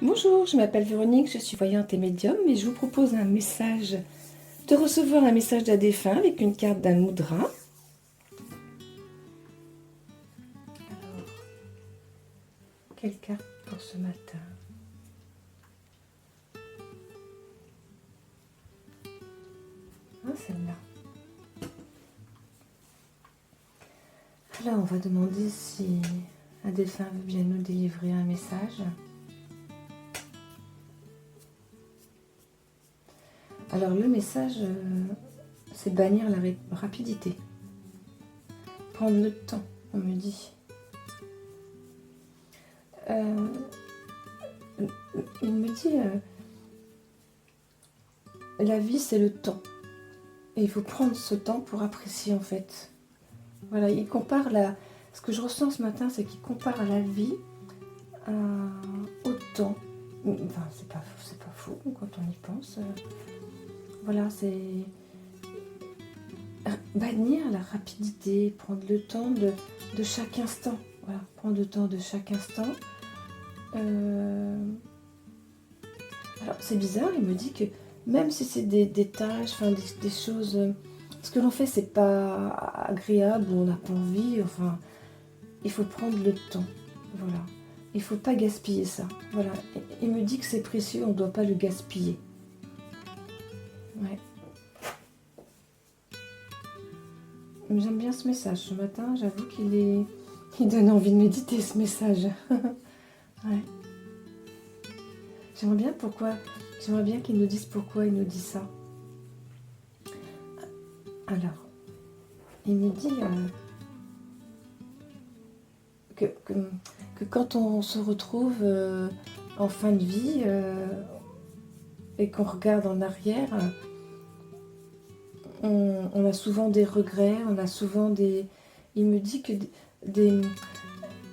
Bonjour, je m'appelle Véronique, je suis voyante et médium et je vous propose de recevoir un message d'un défunt avec une carte d'un mudra. Alors, quelle carte pour ce matin? Ah, celle-là. Alors, on va demander si un défunt veut bien nous délivrer un message. Alors, le message, c'est bannir la rapidité. Prendre le temps, on me dit. Il me dit, la vie, c'est le temps. Et il faut prendre ce temps pour apprécier, en fait. Voilà, il compare ce que je ressens ce matin, c'est qu'il compare la vie au temps. Enfin, c'est pas faux quand on y pense. Voilà, c'est bannir la rapidité, prendre le temps de chaque instant. Voilà, prendre le temps de chaque instant. Alors, c'est bizarre, il me dit que même si c'est des tâches, enfin des choses, ce que l'on fait, c'est pas agréable ou on n'a pas envie, enfin, il faut prendre le temps. Voilà, il faut pas gaspiller ça. Voilà, il me dit que c'est précieux, on ne doit pas le gaspiller. Ouais. J'aime bien ce message. Ce matin, j'avoue il donne envie de méditer ce message. Ouais. J'aimerais bien qu'il nous dise pourquoi il nous dit ça. Alors, il me dit que quand on se retrouve en fin de vie et qu'on regarde en arrière, on a souvent des regrets, on a souvent des... Il me dit que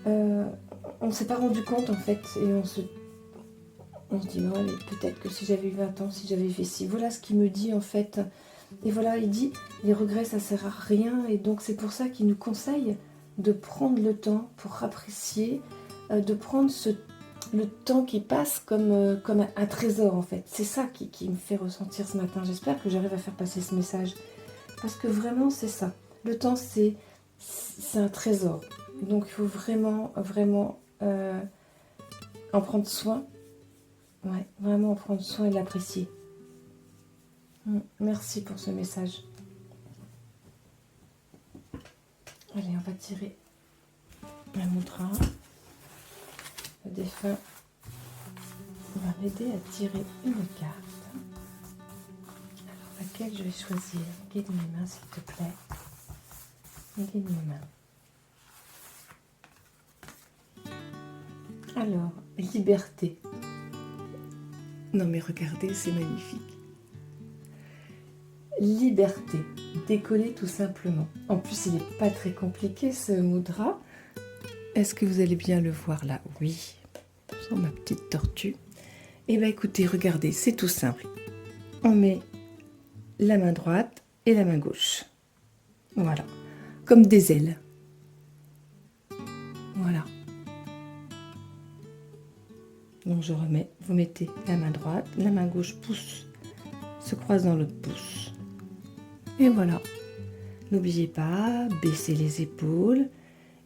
on ne s'est pas rendu compte en fait, et on se dit, non, allez, peut-être que si j'avais eu 20 ans, si j'avais fait ci, voilà ce qu'il me dit en fait. Et voilà, il dit, les regrets ça sert à rien, et donc c'est pour ça qu'il nous conseille de prendre le temps pour apprécier, de prendre le temps qui passe comme un trésor en fait. C'est ça qui me fait ressentir ce matin. J'espère que j'arrive à faire passer ce message. Parce que vraiment c'est ça. Le temps c'est un trésor. Donc il faut vraiment en prendre soin. Ouais, vraiment en prendre soin et l'apprécier. Merci pour ce message. Allez, on va tirer un mudra. Le défunt va m'aider à tirer une carte. Alors, laquelle je vais choisir? Guide mes mains, s'il te plaît. Guide mes mains. Alors, liberté. Non mais regardez, c'est magnifique. Liberté, décoller tout simplement. En plus, il n'est pas très compliqué ce mudra. Est-ce que vous allez bien le voir là? Oui, sur ma petite tortue. Eh bien écoutez, regardez, c'est tout simple. On met la main droite et la main gauche. Voilà, comme des ailes. Voilà. Donc je remets, vous mettez la main droite, la main gauche pouce, se croise dans l'autre pouce. Et voilà. N'oubliez pas, baissez les épaules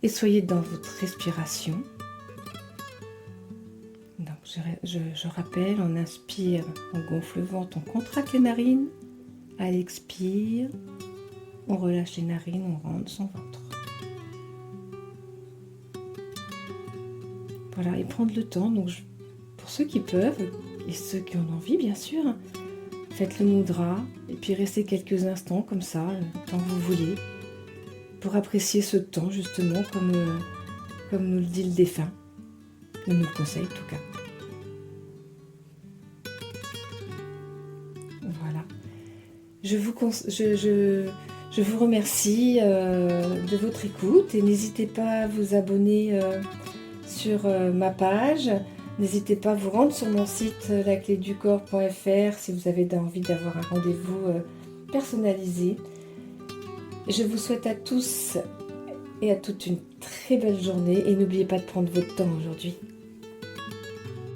et soyez dans votre respiration. Donc je rappelle, on inspire, on gonfle le ventre, on contracte les narines. À l'expire, on relâche les narines, on rentre son ventre. Voilà, et prendre le temps, donc pour ceux qui peuvent, et ceux qui en ont envie bien sûr, faites le mudra, et puis restez quelques instants comme ça, le temps que vous voulez, pour apprécier ce temps justement, comme nous le dit le défunt, ou nous le conseille en tout cas. Voilà. Je vous remercie de votre écoute, et n'hésitez pas à vous abonner sur ma page. N'hésitez pas à vous rendre sur mon site lacléducorps.fr si vous avez envie d'avoir un rendez-vous personnalisé. Je vous souhaite à tous et à toutes une très belle journée et n'oubliez pas de prendre votre temps aujourd'hui.